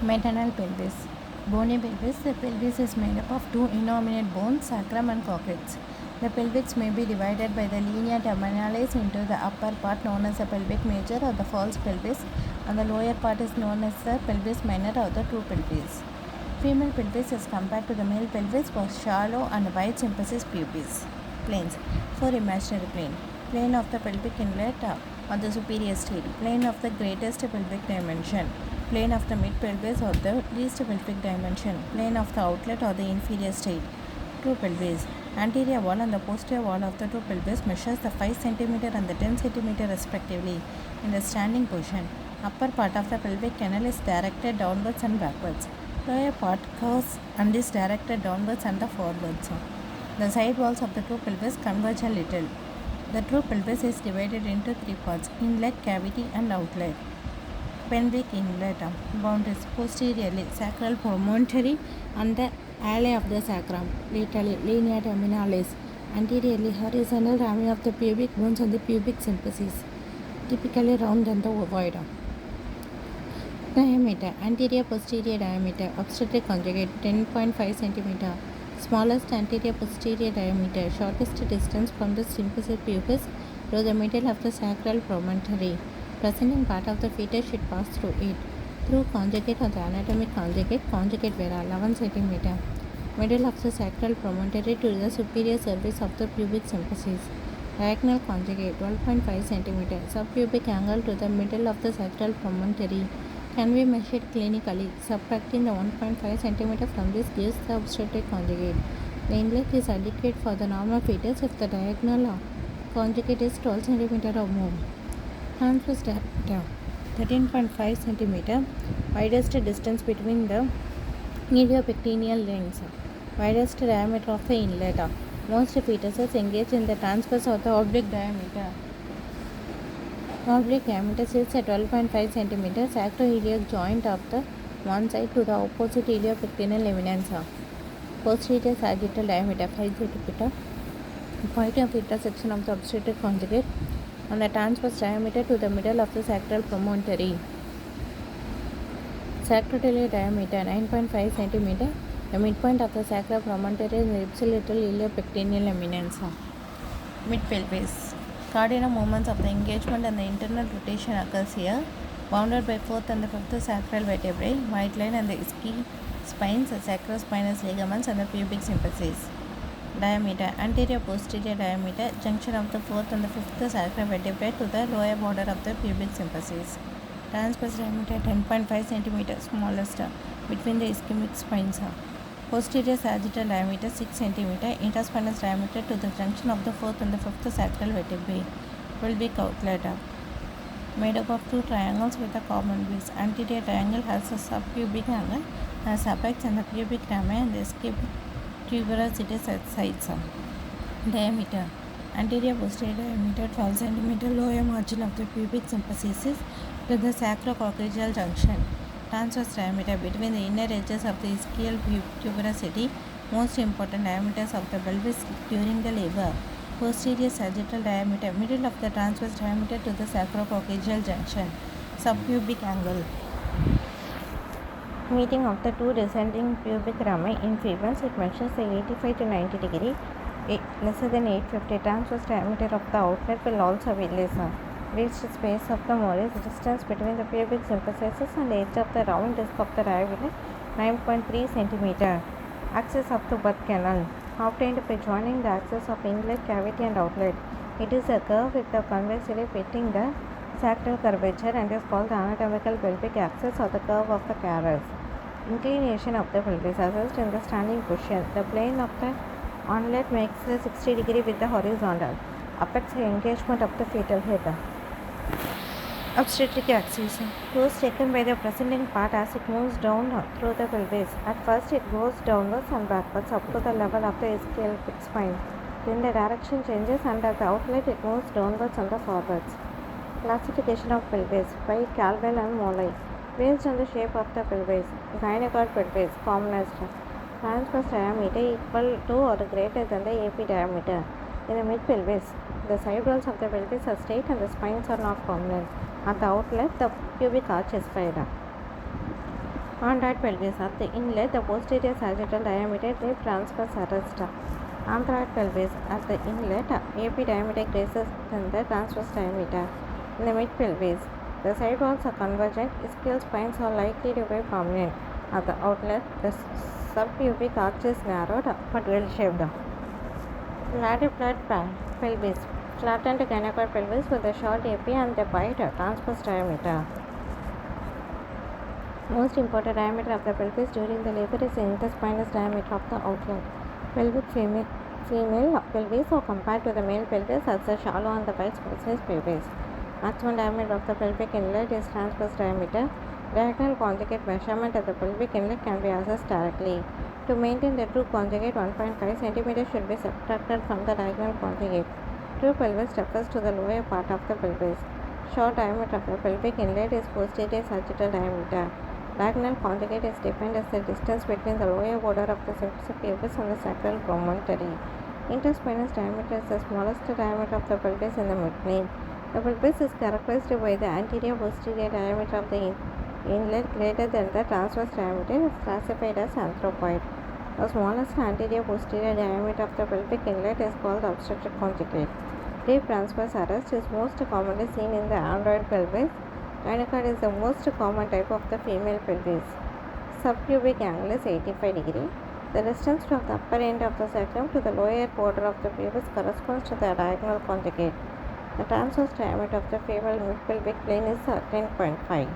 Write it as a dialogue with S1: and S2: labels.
S1: Maternal pelvis. Bony pelvis. The pelvis is made up of two innominate bones, sacrum and coccyx. The pelvis may be divided by the linea terminalis into the upper part known as the pelvic major or the false pelvis, and the lower part is known as the pelvis minor or the true pelvis. Female pelvis is compared to the male pelvis for shallow and wide symphysis pubis. Planes. For imaginary plane. Plane of the pelvic inlet or the superior state. Plane of the greatest pelvic dimension. Plane of the mid pelvis or the least pelvic dimension. Plane of the outlet or the inferior state. True pelvis. Anterior wall and the posterior wall of the true pelvis measures the 5 cm and the 10 cm respectively in the standing position. Upper part of the pelvic canal is directed downwards and backwards. Lower part curves and is directed downwards and the forwards. The side walls of the true pelvis converge a little. The true pelvis is divided into three parts: inlet, cavity, and outlet. Pelvic inlet. Boundaries: posteriorly sacral promontory and the alley of the sacrum. Laterally linea terminalis. Anteriorly horizontal ramming of the pubic bones and the pubic symphysis, typically round and the ovoid. Diameter. Anterior posterior diameter. Obstetric conjugate 10.5 cm. Smallest anterior posterior diameter. Shortest distance from the symphysis pubis to the middle of the sacral promontory. Presenting part of the fetus should pass through it. Through conjugate or the anatomic conjugate. Conjugate vera 11 cm. Middle of the sacral promontory to the superior surface of the pubic symphysis. Diagonal conjugate 12.5 cm. Subpubic angle to the middle of the sacral promontory can be measured clinically. Subtracting the 1.5 cm from this gives the obstetric conjugate. The inlet is adequate for the normal fetus if the diagonal conjugate is 12 cm or more. Transverse diameter 13.5 cm. Widest distance between the iliopectineal rings. Widest diameter of the inlet. Most fetuses engage in the transverse or the oblique diameter. Oblique diameter sits at 12.5 cm. Sacroiliac joint of the one side to the opposite iliopectineal eminence. Posterior sagittal diameter 5 cm. Point of intersection of the obstetric conjugate and the transverse diameter to the middle of the sacral promontory. Sacroiliac diameter 9.5 cm. The midpoint of the sacral promontory is the ipsilateral iliopectineal eminence. Mid pelvis. Cardinal movements of the engagement and the internal rotation occurs here, bounded by 4th and the 5th sacral vertebrae, white line and the ischial spines, the sacrospinous ligaments and the pubic symphysis. Diameter. Anterior posterior diameter, junction of the 4th and the 5th sacral vertebrae to the lower border of the pubic symphysis. Transverse diameter 10.5 cm, smallest between the ischemic spines. Posterior sagittal diameter 6 cm. Interspinous diameter to the junction of the 4th and the 5th sacral vertebrae. Pelvic outlet made up of two triangles with a common base. Anterior triangle has a subpubic angle, has apex and the pubic rami and the ischemic tuberosity at sides. Diameter. Anterior posterior diameter 12 cm. Lower margin of the pubic symphysis to the sacrococcygeal junction. Transverse diameter between the inner edges of the ischial tuberosity. Most important diameters of the pelvis during the labor. Posterior sagittal diameter, middle of the transverse diameter to the sacrococcygeal junction. Subpubic angle. Meeting of the two descending pubic rami in females, it measures 85 to 90 degree. Lesser than 850. Transverse diameter of the outlet will also be lesser. Reached space of the molars, distance between the pubic symphysis and the edge of the round disc of the diagonal 9.3 cm. Axis of the birth canal obtained by joining the axis of inlet, cavity and outlet. It is a curve with the convexity fitting the sacral curvature and is called the anatomical pelvic axis or the curve of the Caras. Inclination of the pelvis assessed in the standing position. The plane of the onlet makes a 60 degree with the horizontal. Apex engagement of the fetal head. Obstetric axis. Pose taken by the presenting part as it moves down through the pelvis. At first it goes downwards and backwards up to the level of the ischial spine. Then the direction changes and at the outlet it moves downwards and the forwards. Classification of pelvis by Calwell and Molay. Based on the shape of the pelvis. Gynecoid pelvis, commonest. Transverse diameter equal to or greater than the AP diameter. In the mid pelvis, the side walls of the pelvis are straight and the spines are not prominent. At the outlet, the pubic arch is wide. Android pelvis. At the inlet, the posterior sagittal diameter deep transverse arrest. Anthroid pelvis. At the inlet, AP diameter greater than the transverse diameter. In the mid pelvis, the side walls are convergent. Ischial spines are likely to be prominent. At the outlet, the subpubic arch is narrowed but well-shaped. Lateral pelvis. Flattened gynecoid pelvis with a short AP and a wide transverse diameter. Most important diameter of the pelvis during the labor is the interspinous diameter of the outlet. Pelvic female pelvis are compared to the male pelvis as a shallow and the wide spaces pelvis. Maximum diameter of the pelvic inlet is transverse diameter. Diagonal conjugate measurement at the pelvic inlet can be assessed directly. To maintain the true conjugate, 1.5 cm should be subtracted from the diagonal conjugate. True pelvis refers to the lower part of the pelvis. Short diameter of the pelvic inlet is posterior sagittal diameter. Diagonal conjugate is defined as the distance between the lower border of the symphysis pubis and the sacral promontory. Interspinous diameter is the smallest diameter of the pelvis in the midplane. The pelvis is characterized by the anterior-posterior diameter of the inlet greater than the transverse diameter, is classified as anthropoid. The smallest anterior-posterior diameter of the pelvic inlet is called the obstetric conjugate. Deep transverse arrest is most commonly seen in the android pelvis. Gynecoid is the most common type of the female pelvis. Subpubic angle is 85 degree. The distance from the upper end of the sacrum to the lower border of the pubis corresponds to the diagonal conjugate. The transverse diameter of the female midpelvic plane is 10.5.